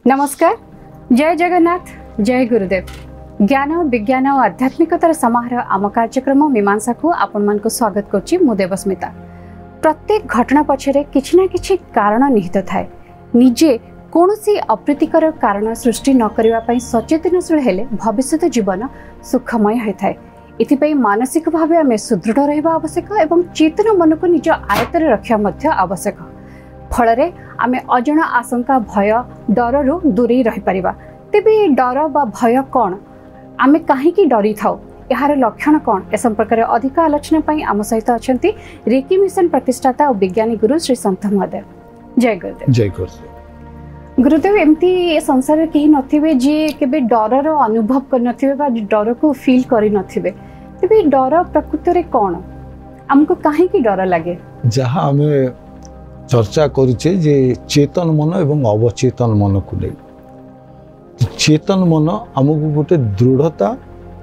नमस्कार, जय जगन्नाथ, जय गुरुदेव। ज्ञान विज्ञान और आध्यात्मिकतार समारोह आम कार्यक्रम मीमांसा को आपण मान को स्वागत करछि मु देवस्मिता। प्रत्येक घटना पछरे किछि ना किछि कारण निहित थाए। निजे कोनोसी अप्रीतिकर कारण सृष्टि न करिवा पई सचेतनशील हेले भविष्यत जीवन सुखमय होइथाय। इथिपई मानसिक भावे आमे सुदृढ़ रहबा आवश्यक एवं चेतन मन को निज आयत्तर रखिया मध्य आवश्यक। फलरे आमे अजणा आशंका भय डररू दूरे रही परिबा। तेबे डर बा भय कोन, आमे काहेकि डरी थाउ, यार लक्षण कोन, ए संपर्क में अधिक आलोचना पई आम सहित अछंती रेकी मिशन प्रतिष्ठाता और विज्ञानी गुरु श्री संत महादेव। जय गुरुदेव। जय गुरुदेव। गुरुदेव, एमती संसार केही नथिबे जे केबे डरर अनुभव कर नथिबे बा डर को फील करि नथिबे। तेबे डर प्रकृति रे कोन, हमको काहेकि डर लागे? जहाँ हमें चर्चा करुचे जे चेतन मन एवं अवचेतन मन को ले, चेतन मन आमको गोटे दृढ़ता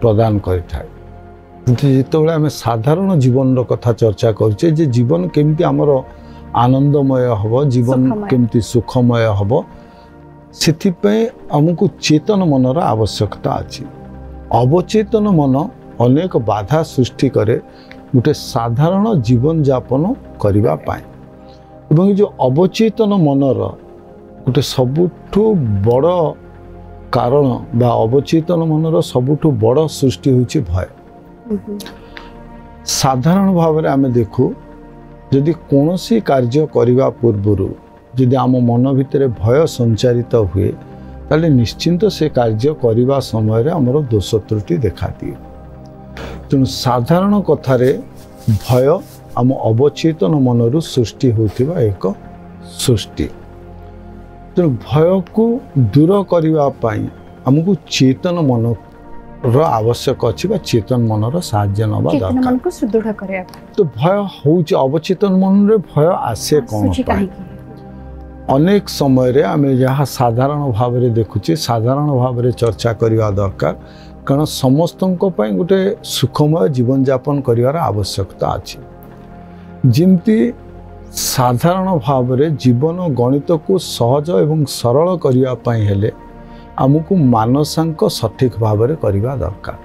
प्रदान करिथाय। जितेबाला आम साधारण जीवन कथा चर्चा करुचे जे जीवन केमती आमर आनंदमय हब, जीवन केमती सुखमय हब, सेथिपई आमको चेतन मनर आवश्यकता अछि। अवचेतन मन अनेक बाधा सृष्टि करे गोटे साधारण जीवन यापन करिबा पाए। एवं जो अवचेतन मनर गोटे सबुठु बड़ कारण बा अवचेतन मनर सबुठु बड़ सृष्टि होछि भय। साधारण भाव में आम देखू, जदि कोनोसी कार्य करिबा पूर्वरु जदि आम मन भितर भय संचारित हुए, ताले निश्चिंत से कार्य करिबा समय रे हमर दोष त्रुटि देखा दिए। तेणु साधारण कथारे भय आम अवचेतन मनरु सृष्टि होतिबा एक सृष्टि। तेणु भय को दूर करिबा पाई हमको चेतन मन आवश्यक अच्छी, चेतन मनर साहाय्य नवा दरकार। तो भय होउछि अवचेतन मन रे भय आसे कोन? अनेक समय रे आमे जहाँ साधारण भाव रे देखुछि, साधारण भाव रे चर्चा करिवा दरकार। कारण समस्तंको पई गोटे सुखमय जीवन यापन करिवार आवश्यकता अछि। जिमती साधारण भाव रे जीवन गणित को सहज एवं सरल करिवा पई हेले आमको मानसांक सठिक भाव रे करिवा दरकार।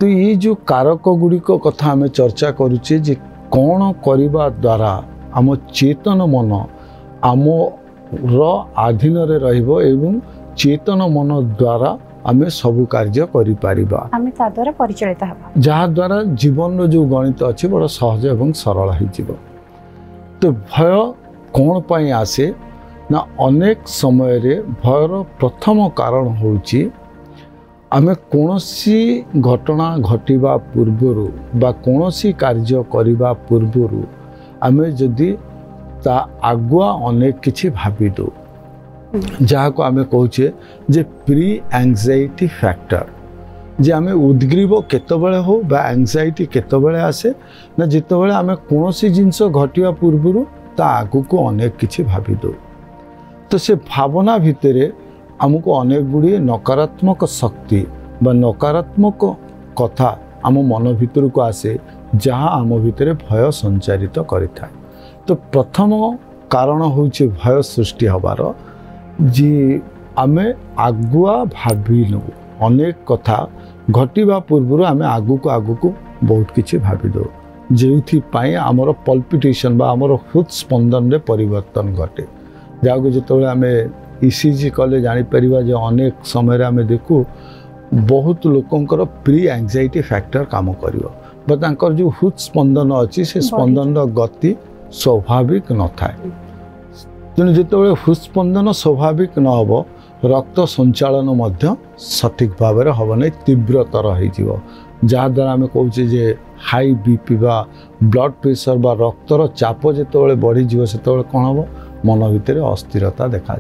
तो ये जो कारक गुड़िक कथा आम चर्चा करुचे जे कौन करिवा द्वारा आम चेतन मन आम आधीन रे रहिबो एवं चेतन मन द्वारा आमे सबु कार्य करि परिबा, आमे ता द्वारा परिचालित हबा, जहा द्वारा जीवन रो जो गणित अछि बड़ सहज एवं सरल होइ जिवो। तो भय कोन पई आसे ना, अनेक समय रे भयर प्रथम कारण होउछि आमे कोनोसी घटना घटिबा पूर्वरु बा कोनोसी कार्य करिबा पूर्वरु आमे जदि ता आगुआ अनेक किछि भाबी दो, जहाँ को आमे कहूचे जे प्री एंजाइटी फैक्टर। जे आमे उद्ग्रीव केतबेले हो बा एंजाइटी केतबेले आसे ना, जितेबेले आमे कोनोसी जिंस घटिया पूर्वरु ता आगु को अनेक किछि भाबी दो। तो से भावना भितरे हमको अनेक गुड़ी नकारात्मक शक्ति बा नकारात्मक कथा आम मन भितर को आसे, जहाँ आम भितरे भय संचारित करिथाय। तो प्रथम कारण होउछि भय सृष्टि हबार जी आमे आगुआ भाविलु, अनेक कथा घटिबा पूर्व आमे आगु को बहुत किछि भाबी दो, जेउथि पाई हमर पल्पिटेशन बा हमर हृदय स्पंदन रे परिवर्तन घटे। जाको जिते आमे ईसीजी कले जानि परिबा जे अनेक समय आमे देखू बहुत लोकंकर प्री एंजाइटी फैक्टर काम करिवो, बा तांकर जो हृदय स्पंदन अछि से स्पंदन रो गति स्वाभाविक न थाए। तेणु जितेबाला हृदस्पंदन स्वाभाविक न हो, रक्त संचालन मध्य सठिक भाव में हम नहीं, तीव्रतर हो, जहाँ द्वारा आम कहे जे हाई बीपी बा ब्लड प्रेशर बा रक्तर चाप जिते बढ़ीज से कौन हम मन भितर अस्थिरता देखा।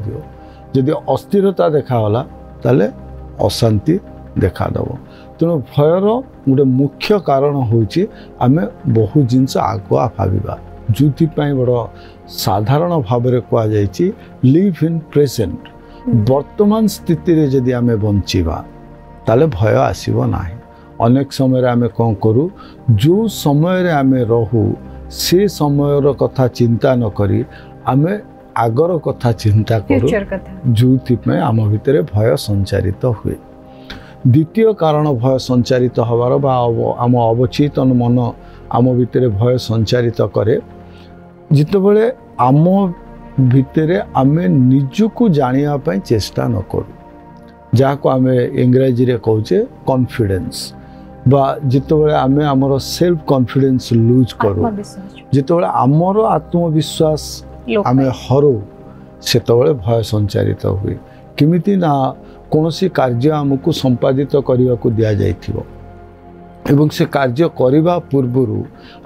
जदि अस्थिरता देखाला ताले अशांति देखादब। तेणु भयर गोटे मुख्य कारण होउछि आमे बहु जिनस आगुआ भाविबा, जो बड़ साधारण भाव में कहुई लिव इन प्रेजेंट। वर्तमान स्थिति रे जदि आमे बंचिबा ताले भय आसीबो नाही। अनेक समय आमे कौन करू, जो समय रे आमे रहू से समय कथा चिंता न करी आमे आगर कथा चिंता करू फ्यूचर कथा जो आम भितर भय संचारित हुए। द्वितीय कारण भय संचारित हबार बा आम अवचेतन मन आम भितर भय संचारित करे जितेबले आम भितर आमे निजको जानिया पई चेष्टा न करू जाको आमे इंग्रजी रे कहूचे कॉन्फिडेंस बा जितेबले आमे हमर सेल्फ कॉन्फिडेंस लूज करू जितेबले आमर आत्मविश्वास आमे हरो सेतबले भय संचारित हुए। किमिति ना कौनसी कार्य आमको संपादित करने को दि जाइथिबो एवं से कार्य करने पूर्वर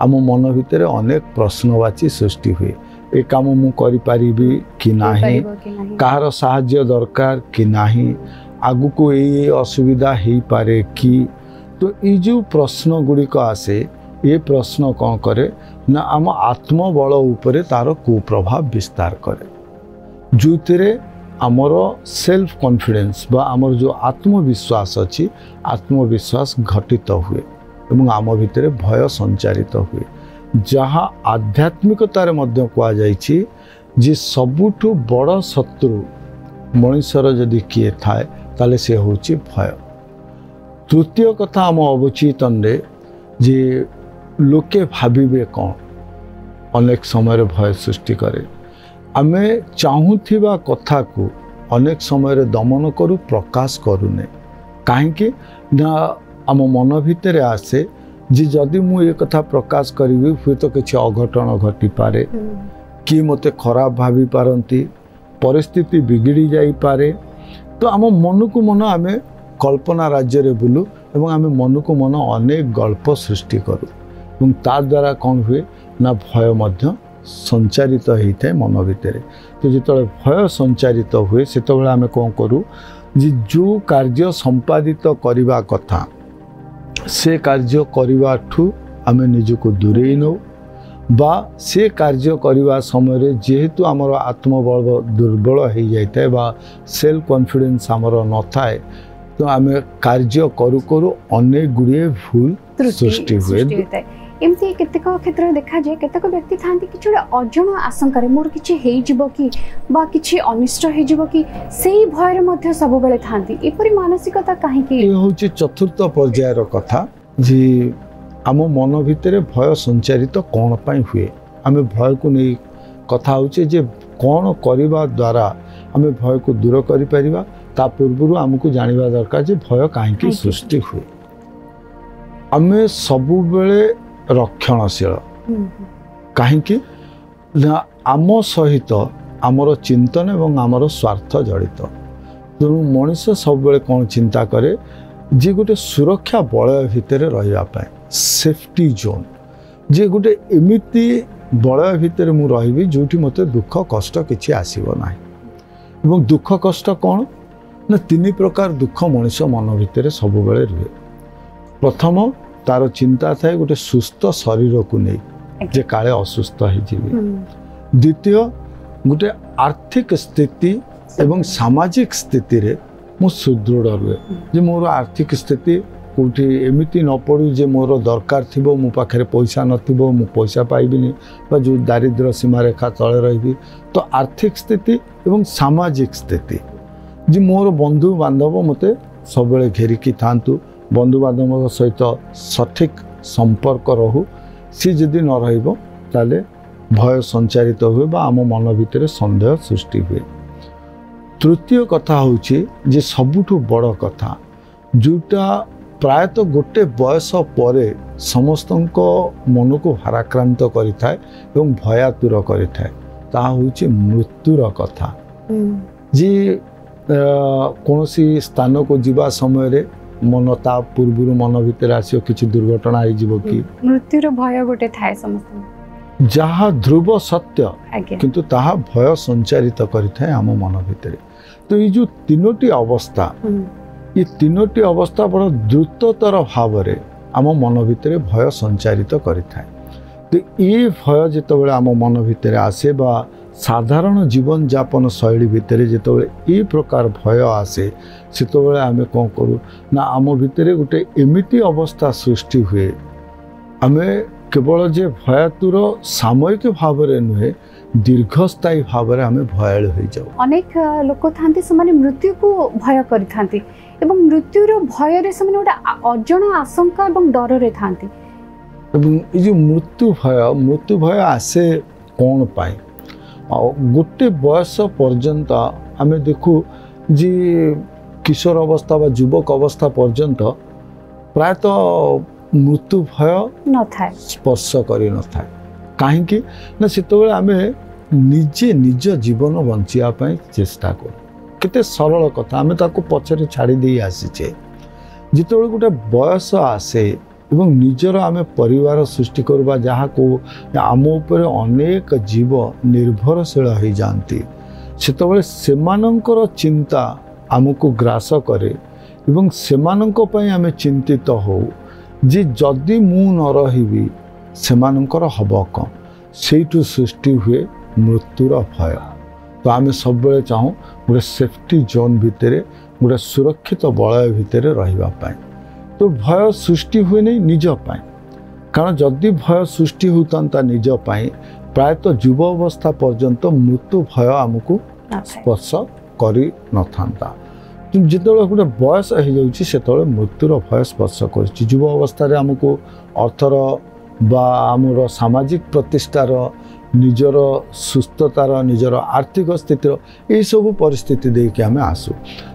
आम मन भितर अनेक प्रश्नवाची सृष्टि हुए। ए काम मु करि पारिबी कि नाही, कहार साहाय्य दरकार कि नाही, आगु को ए असुविधा हो पारे कि। तो ये जो प्रश्न गुड़िक आसे ये प्रश्न कौन करे ना आम आत्मबल उपरे तार कुप्रभाव विस्तार करे जो आमर सेल्फ कॉन्फिडेंस बा आमर जो आत्मविश्वास अच्छी आत्मविश्वास घटित हुए एवं आम भितर भय संचारित हुए जहाँ आध्यात्मिकतार मध्य कह जाइछि जे सबुठु बड़ शत्रु मनुष्यर जदि किए थाए ताले से होछि भय। तृतीय कथा आम अवचेतन रे जे लोके भाविबे कौन अनेक समय भय सृष्टि करे। आमे चाहूथिबा कथा को अनेक समय दमन करू प्रकाश करूने कहीं ना आम मन भितर आसे जे जदि मु ये कथा प्रकाश करी हुए तो किसी अघटन घटी पारे कि मते खराब भावी पारंती परिस्थिति बिगड़ी जाई पारे। तो आम मन को मन आमे कल्पना राज्य रे बुलू एवं आमे मन को मन अनेक गल्प सृष्टि करू एवं ता द्वारा कौन हुए ना भय मध्य संचारित होता है मन भितर। तो जिते भय संचारित हुए से आम कौन करूँ जे जो कार्य संपादित करने कथा से कार्य करने ठू आम निजको दूरे नौ बा से कार्य करने समय जेहेतु आमर आत्मबल दुर्बल हो जाए बा सेल्फ कॉन्फिडेंस आमर न थाए तो आम कार्य करू करू अनेक गुड़िए भूल सृष्टि हुए। एमती केतेक क्षेत्र देखा जाए केतेक व्यक्ति थांती कि छोटे अजण आशंका मोर किछि हेइ जिवो कि बा किछि अनिष्ट हेइ जिवो कि सेही भयर मध्ये सब बेले थांती एपरि मानसिकता काहे कि ए होछि चतुर्थ पर्यायर कथा जे आम मन भितर भय संचारित कौन पाई हुए। आम भय को नहीं कथा होचे जे कौन करबा द्वारा आम भय को दूर करि परिबा ता पूर्व आमको जानिबा दरकार जे भय काहे सृष्टि हुए। आमे सबु बेले रक्षणशील कहीं आम सहित आमर चिंतन एवं आमर स्वार्थ जड़ित तेणु मनीष सब कौन चिंता करे जे गोटे सुरक्षा वलय भितर रही सेफ्टी जोन जे गोटे एमिति वलय भितर मु रही जोटी मते दुख कष्ट किछि आसीबो नाही। एवं दुख कष्ट कौन ना तीन प्रकार दुख मनीष मन भितर सब बेले रुहे। प्रथम तार चिंता थाए गोटे सुस्थ शरीर को नहीं जे काले असुस्थ हो। द्वितीय गोटे आर्थिक स्थिति एवं सामाजिक स्थिति रे मु सुदृढ़ रुए जे मोर आर्थिक स्थिति कोठी एमिति न पड़ू जे मोर दरकार थिबो मो पाखरे पैसा नथिबो मु पैसा पाइबिनी बा जो दारिद्र्य सीमा रेखा तले रही। तो आर्थिक स्थिति एवं सामाजिक स्थिति जे मोर बंधु बांधव मते सब बेले घेरिकी थांतु बंधु बांधव सहित सठिक संपर्क रहू सी जदि न रहिबो ताले भय संचारित हुए बा आम मन भितर संदेह सृष्टि हुए। तृतीय कथा होची जे सबुठु बड़ कथा जोटा प्रायतः गोटे बयस परे समस्तंको मन को भाराक्रांत करिथाए एवं भयातुर करिथाए ता होची मृत्युर कथा। जे कौनसी स्थान को जीवा समय रे मन ता पूर्व मन भितर आसियो किछि दुर्घटना हो जीवो कि मृत्युर भय गोटे थाए समस्त जहाँ ध्रुव सत्य किंतु ताहा भय संचारित करिथाए आम मन भितर। तो ये जो तीनोटी अवस्था ये तीनोटी अवस्था बड़ द्रुततर भाव रे आम मन भितर भय संचारित करिथाए। तो ये भय जितेबाला आम मन भितर आसे बा साधारण जीवन यापन शैली भितर जितेबाला ये प्रकार भय आसे सेतेबाला आमे कौन करूँ ना आम भितर गोटे एमिति अवस्था सृष्टि हुए आमे केवल जे भयातुर सामयिक भाव में नुहे दीर्घस्थायी भाव में आम भयालु हो जाऊ। अनेक लोक था से मृत्यु को भय करि एवं मृत्युर भय से गोटे अजण आशंका और डर रे था जो मृत्यु भय आसे कौन पाए गोटे बयस पर्यंत आम देखू जी किशोर अवस्था व युवक अवस्था पर्यंत प्रायतः मृत्यु भय न था स्पर्श कर न था कहीं ना से आम निजे निज जीवन बंचापी चेष्टा कर केते सरल कथा आम ताको पछरे छाड़ी दे आसीचे जिते गोटे बयस आसे एवं निजर आम परिवार सृष्टि करवा जहाँ को आम उपर अनेक जीव निर्भरशील हो जाती से चिंता आमको ग्रास करे एवं सेमानंको पई आम चिंतित हो जे जदि मु न रहिबी सेमानंकर हब कम सेठू सृष्टि हुए मृत्युर भय। तो आम सब बेले चाहूँ गोटे सेफ्टी जोन भितर गोटे सुरक्षित वलय भितर रहिबा पाई। तो भय सृष्टि हुए नहीं निज पाई कारण जदि भय सृष्टि होता निज पाई प्रायतः युव अवस्था पर्यंत मृत्यु भय आमको स्पर्श करी न था। जिते गोटे बयस हो जाए मृत्युर भय स्पर्श कर युव अवस्था आमको अर्थर बा आमर सामाजिक प्रतिष्ठार निजर सुस्थतार निजर आर्थिक स्थितिर यह सब परिस्थिति देखिए आम आसू।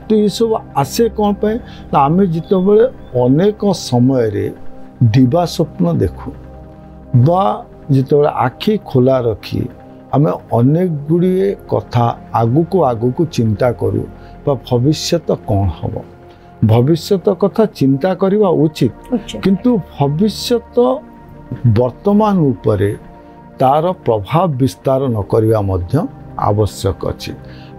तो ये सब आसे कौन पे ना आम जिते अनेक समय दिवा स्वप्न देखू बा जिते आखि खोला रखी आम अनेक गुड़िए कथा आगु को चिंता करूँ भविष्य कौन हम भविष्य कथा चिंता करवा उचित किंतु भविष्य वर्तमान उपरे तार प्रभाव विस्तार न करवा मध्य आवश्यक अच्छी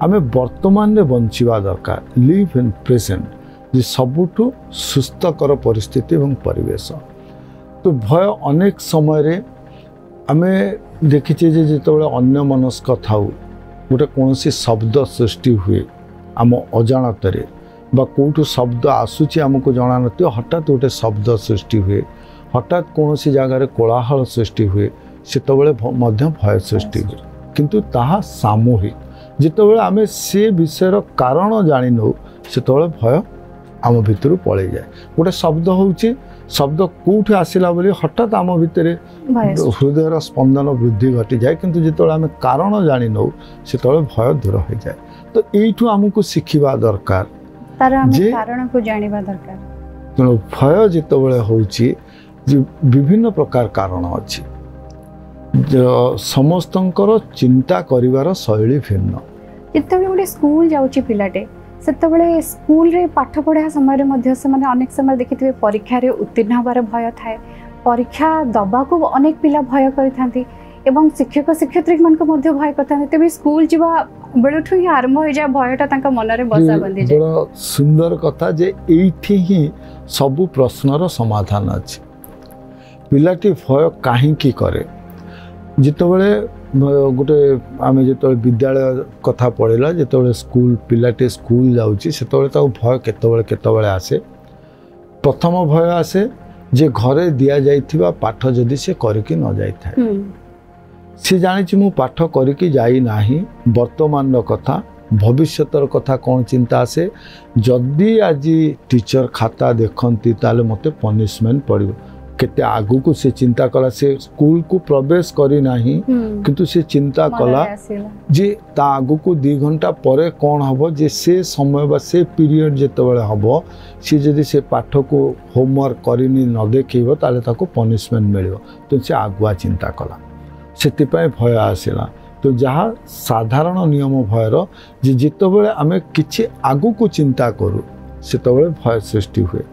आम वर्तमान में बंचवा दरकार लिव इन प्रेजेंट जे सबुठु सुस्थकर परिस्थिति एवं परिवेश। तो भय अनेक समय आम देखीचे जिते अन्य मनस्क थाऊ गोटे कौन शब्द सृष्टि हुए आम अजाणतरे बा कौटू शब्द आसूची आमको जना नथ हठात गोटे शब्द सृष्टि हुए हठात कौन जगार कोलाहल सृष्टि हुए से भय सृष्टि हुए किंतु ताहा सामूहिक जिते आम से विषय कारण जानी नौ से भय आम भितर पलै जाए। गोटे शब्द होउची शब्द कौट आसला बोली हठात आम भितर हृदय स्पंदन वृद्धि घटी जाए किंतु जिते आम कारण जानी नौ से भय दूर हो जाए। तो यू आमको शिखा दरकार जे कारण को जानिबा दरकार तेणु भय जिते होउची विभिन्न प्रकार कारण अच्छी समस्तंकर चिंता करिवार शैली भिन्न। जिते गोटे स्कूल जाउची पिलाटे से स्कूल रे पाठ पढ़ा समय अनेक समय देखिए परीक्षा रे उत्तीर्ण होबार भय थाए परीक्षा दबा को अनेक पिला भय करिथांती एवं शिक्षक शिक्षयित्री मानक मध्य भय करथांती तेबे स्कूल जीवा बेलुठु ही आरंभ हो जाए भयटा तांका मन रे बसा बंदी जाए। बड़ा सुंदर कथा जे एठी ही सब प्रश्नर समाधान अछि पिलाटी भय काहे की करे जितेबले गोटे आम जो विद्यालय कथा पढ़ला जिते स्कूल पिलाटे स्कूल जाऊँगी से भय केतबले आसे प्रथम भय आसे जे घरे दि जाइथिबा पाठ जदि से करके न जाई थाए सी जानी मु पाठ करके जाई नाही वर्तमान कथा भविष्यतर कथा कौन चिंता आसे जदि आज टीचर खाता देखती ताले मते पनिशमेंट पड़ो केते आगु को से चिंता कला से स्कूल को प्रवेश करी नाही किंतु से चिंता कला जे ता आगु को 2 घंटा परे कौन हबो जे से समय बा से पीरियड जेतेबेले हबो से जदि से पाठ को होमवर्क करिनी न देखिबो ताले ताको पनिशमेंट मिलियो तो से आगुआ चिंता कला सेति पय भय आसिला। तो जहाँ साधारण नियम भयर जे जेतेबेले आमे किछि आगु को चिंता करू सेतेबेले भय सृष्टि हुए।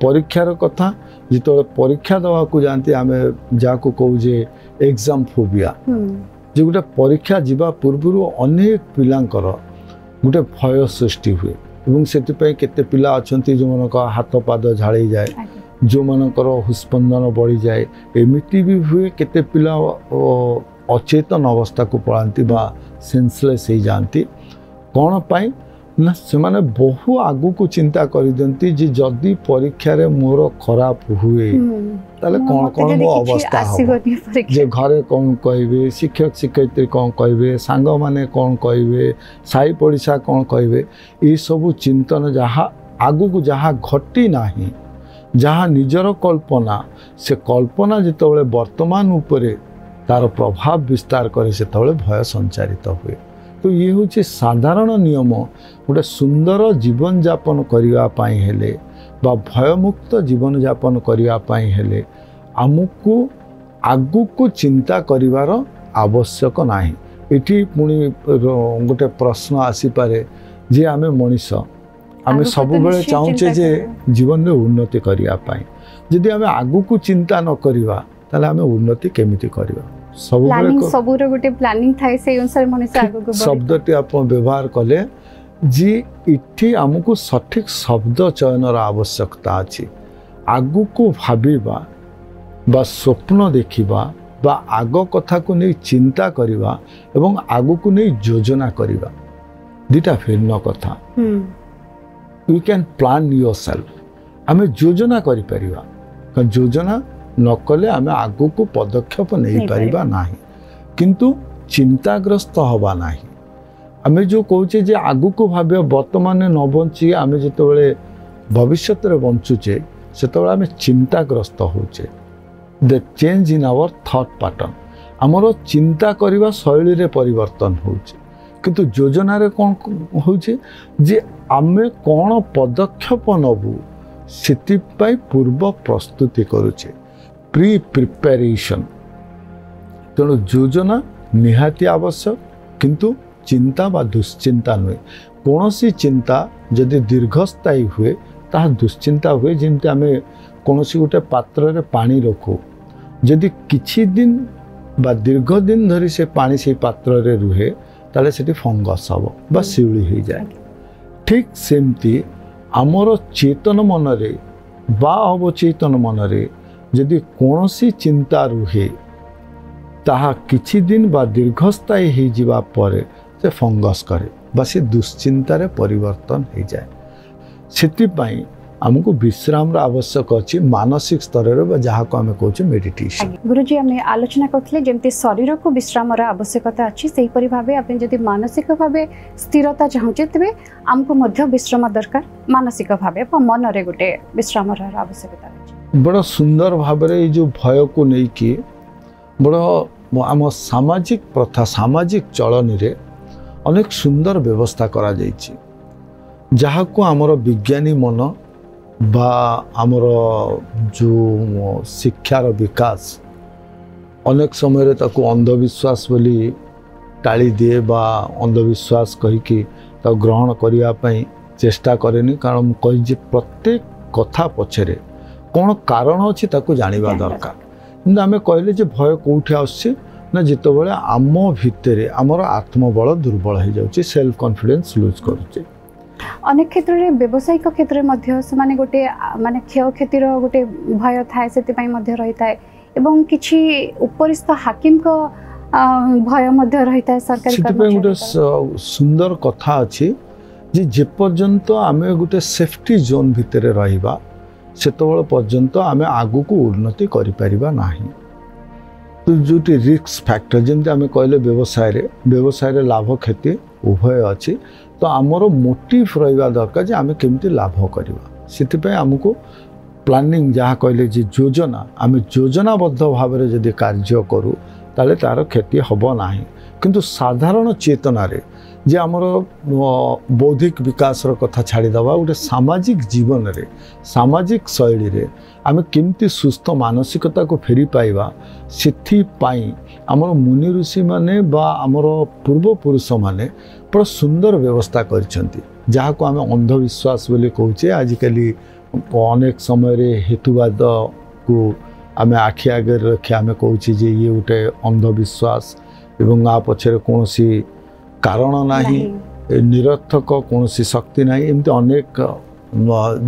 परीक्षार कथा जिते परीक्षा दवा को जानते आम जहाँ को कहे एग्जाम फोबिया जो गोटे परीक्षा जीवा पूर्व अनेक पिलांकर गोटे भय सृष्टि हुए और से केते पिला अच्छा जो मन हाथ पाद झाड़ी जाए जो मनकर हृस्पंदन बढ़ी जाए एमती भी हुए केते पिला अचेतन अवस्था को पड़ाती बा सेंसलेस हो जाती कौन पाई ना से माने बहु आगु को चिंता कर दियंती जे जदी परीक्षा रे मोर खराब हुए ताले कोन कोन मो अवस्था हो जे घरे कोन कहबे शिक्षक शिक्षयित्री कोन कहबे सांग माने कोन कहबे साई पड़िसा कोन कहबे ई सब चिंतन जहा आगु को जहा घटी नाही जहा निजर कल्पना से कल्पना जितेबाला वर्तमान उपरे तार प्रभाव विस्तार करे से भय संचारित हुए। तो ये हूँ साधारण नियम गोटे सुंदर जीवन यापन करने हेले बा भयमुक्त जीवन यापन करने आमको आगु को चिंता करिवार आवश्यक नाही। इठी पुणी गोटे प्रश्न आसीपे जे आमे मनीष आमे सब बेले चाहूचे जे जीवन में उन्नति करने जदि आमे आगु को चिंता न करिवा ताले आमे उन्नति केमिति करिवा सबुर गोटे प्लानिंग थाए से अनुसार मनीष आगु को शब्दटी आप व्यवहार कले जी इठी आमको सठिक शब्द चयनर आवश्यकता अछि। आगु को भाबिबा बा स्वप्न देखिबा बा आग कथा को नहीं चिंता करिबा एवं आगु को नहीं योजना करिबा दुटा भिन्न कथा। यू कैन प्लान योरसेल्फ आमे योजना करि परिबा योजना न कले आमे आगु को पदक्षेप नहीं पारिबा नाही किंतु चिंताग्रस्त हवा नाही। आमे जो कहूचे जे आगु को भाबे वर्तमान न बंची आमे जेतेबेले भविष्य रे बंचुचे सेतेबेले आमे चिंताग्रस्त होचे। The change in our thought pattern आमर चिंता करिबा शैली रे परिवर्तन होचे किंतु योजना रे कोन होचे जे आमे कोन पदक्षेप नबु सेति पाई पूर्व प्रस्तुति करूचे प्री प्रिपेरेशन। तेणु योजना निहाती आवश्यक किंतु चिंता बा दुश्चिंता नुहे कौन सी चिंता जदि दीर्घस्थायी हुए ताहा दुश्चिंता हुए जमती आम कौन गोटे पात्र रे पानी रखू जदि किछि दिन बा दीर्घ दिन धरी से पानी से पात्र रे रुहे ताले सेठी फंगस हम बा शिउली हो जाए। ठीक सेमती आमर चेतन मनरे बा अवचेतन मनरे जदि कौन सी चिंता रुहे ताहा किछि दिन बा दीर्घस्थायी हो जिबा परे से फंगस करे बा से दुश्चिंतार परिवर्तन हो जाए। से आमको विश्राम आवश्यक अच्छी मानसिक स्तर जहाँ को आम कहे मेडिटेशन। गुरुजी आम आलोचना करते जमती शरीर को विश्राम आवश्यकता अच्छी से भाव आप जब मानसिक भाव स्थिरता चाहूचे तेज आमको विश्राम दरकार मानसिक भाव मन रे गोटे विश्राम आवश्यकता अच्छी। बड़ा सुंदर भाव जो भय को लेकिन बड़ा आम सामाजिक प्रथा सामाजिक चलन रे अनेक सुंदर व्यवस्था करा जाइछि जहाँ को आमर विज्ञानी मन बा आमर जो शिक्षार विकास अनेक समय ताको अंधविश्वास बोली टाली दिए बा अंधविश्वास कहीकि ग्रहण करने चेष्टा करेनि कारण मु कही प्रत्येक कथा पछरे कौन कारण अच्छी ताको जानिबा दरकार। किंतु आमे कहले जे भय कोठी आछे ना जितेबाला आम भितर आमर आत्मबल दुर्बल हो जाउछि सेल्फ कॉन्फिडेंस लूज करुचे। अनेक क्षेत्र में व्यावसायिक क्षेत्र में गोटे माने क्षय क्षतिर गोटे भय थाए से रही है एवं किछि उपरिस्थ हाकिम को भय मध्य रही है सरकारी गोटे सुंदर कथा अच्छी जे पर्यंत आमे गोटे सेफ्टी जोन भितर रहिबा सेतबेल पर्यंत आमे आगु को उन्नति करि परिबा नाही। तो जो रिस्क फैक्टर जमती आम कहले व्यवसाय रे लाभ क्षति उभय अच्छी तो आमर मोटिव रहा दरकार जे आम केमती लाभ करवा से आमको प्लानिंग जहाँ कहले जे योजना आम योजनाबद्ध भाव में जदि कार्य करूँ ताले तार क्षति हम ना किंतु साधारण चेतना रे जे आमर बौद्धिक विकास कथा छाड़ीदवा गोटे सामाजिक जीवन रे सामाजिक शैली रे आम केमती सुस्थ मानसिकता को फेरी पाइबा से आमर मुनि ऋषि माने बा आमर पूर्वपुरुष माने बड़ा सुंदर व्यवस्था करछंती जहाँ को आम अंधविश्वास बोली कहचे आजिकल अनेक समय हेतुवाद को आम आखि आगे रखी आम कहचे जे ये गोटे अंधविश्वास एवं आ पछरे कौन कारण नाही निरर्थक कौन शक्ति नाही एमती अनेक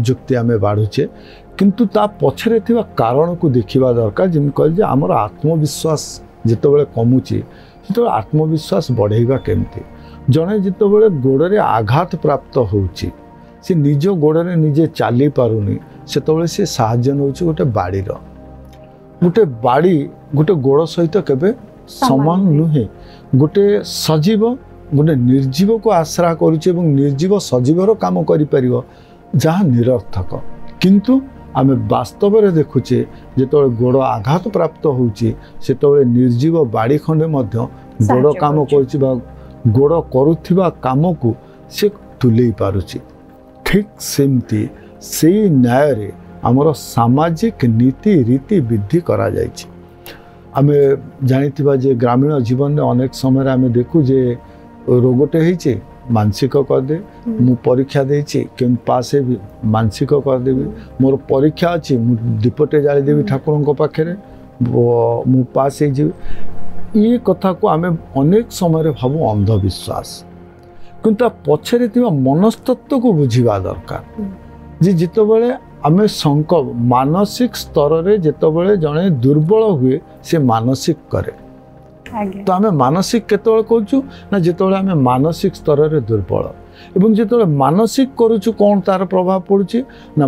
जुक्ति आम बाढ़ुचे किंतु ता पछरे थिबा कारण को देखिबा दरकार जेम कहल जे आमर आत्मविश्वास जेतेबेले कमुची सेतेबेले आत्मविश्वास बढ़ेगा केमती जड़े जिते गोड़े आघात प्राप्त होउची से निज गोड़े निजे चली पारुनी से सी साहाय्य नौ गोटे बाड़ी गोटे बाड़ी गोटे गोड़ सहित केबे समान नुहे गोटे सजीव गोटे निर्जीव को आश्रा करुचे निर्जीव सजीवर काम करिपारिबो जहाँ निरर्थक किंतु आमे वास्तव में देखुचे जो गोड़ आघात प्राप्त होउची सेतबेले निर्जीव बाड़ी खंडे मध्य गोड़ काम करुची गोड़ करुथिबा काम को से तुले पारुची। ठीक सेमती से न्याय रे आमर सामाजिक नीति रीति विधि करा जायछि। आमे जानिथिबा जे ग्रामीण जीवन में अनेक समय आमे देखु जे रोगटे होइछे मानसिक करदे मु परीक्षा देछि केम पास भी मानसिक करदेबी मोर परीक्षा अच्छी मु दीपटे जाली देवी ठाकुर पाखे मु पास ये कथा को आमे अनेक समय भावु अंधविश्वास किंतु पछरे थिबा मनस्तत्व को बुझिबा दरकार जे जितेबाला आमे संकल्प मानसिक स्तर रे जितेबाला जड़े दुर्बल हुए से मानसिक करे तो आमे मानसिक केतबेले कहूँ ना जितेबाला आमे मानसिक स्तर रे दुर्बल एवं जितेबाला मानसिक करूछु कौन तार प्रभाव पड़ुछि ना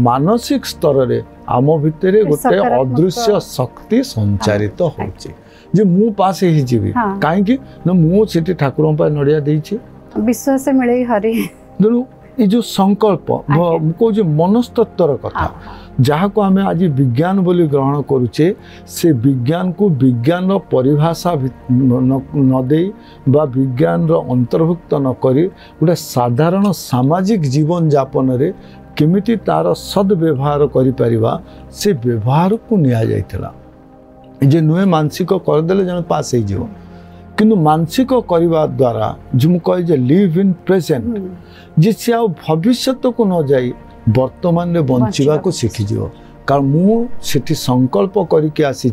मानसिक स्तर रे आम भितर गोटे अदृश्य शक्ति संचारित होछि जे मु पास ही जीवी काहे ना मु सेठी ठाकुर पर नड़िया देछि विश्वास मिले हरि तेणु ये जो संकल्प कहूँ मनस्तत्वर कथा जहाँ को आम आज विज्ञान बोली ग्रहण करुचे से विज्ञान को विज्ञान परिभाषा न दे बा विज्ञान अंतर्भुक्त न करी गोटे साधारण सामाजिक जीवन यापन रे केमिति तार सद्व्यवहार करि परिबा से व्यवहार को निया जाइथिला जे नुहे मानसिक करदेले जने पास हो जीव किंतु मानसिक करने द्वारा जो मुझे कहे लिव इन प्रेजेंट जिसे आ भविष्य को न जाई वर्तमान में बंचवा को शिखिज कारण मुझे संकल्प करके आसी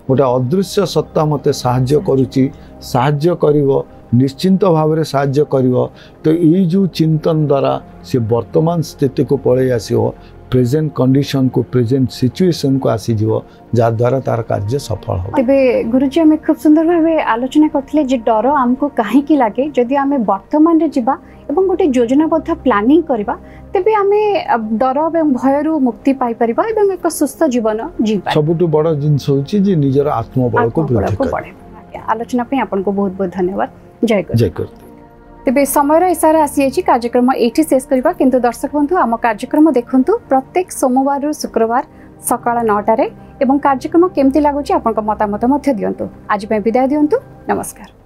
गोटे अदृश्य सत्ता मत साहाय्य करुच्ची साहाय्य करिवो निश्चिंत भाव में साहाय्य करिवो तो ये जो चिंतन द्वारा से वर्तमान स्थिति को पलि आसो प्रेजेंट कंडीशन को प्रेजेंट सिचुएशन को आसी जीवो द्वारा तार कार्य सफल हो। तेबे गुरुजी हमें खूब सुंदर भावे आलोचना करथिले जे डर हमको काहे की लागे जदि हमें वर्तमान रे जीवा एवं गोटे योजनाबद्ध प्लानिंग करबा तेबे हमें डर एवं भय रु मुक्ति पाई परबा एवं एक सुस्थ जीवन जीवा सबुटु बड़ जिंस होची जे निजर आत्मबल को वृद्धि करे। आलोचना पे आपन को बहुत बहुत धन्यवाद। जय गुरु। जय गुरु। तेबे समय इशारा आसी कार्यक्रम एठी शेष करबा किंतु दर्शक बंधु आम कार्यक्रम देखंतु प्रत्येक सोमवार रु शुक्रवार सकाळ 9 एवं कार्यक्रम केमती लागुची आपन को मतामत मध्य दियंतु। आज पे विदाय दियंतु। नमस्कार।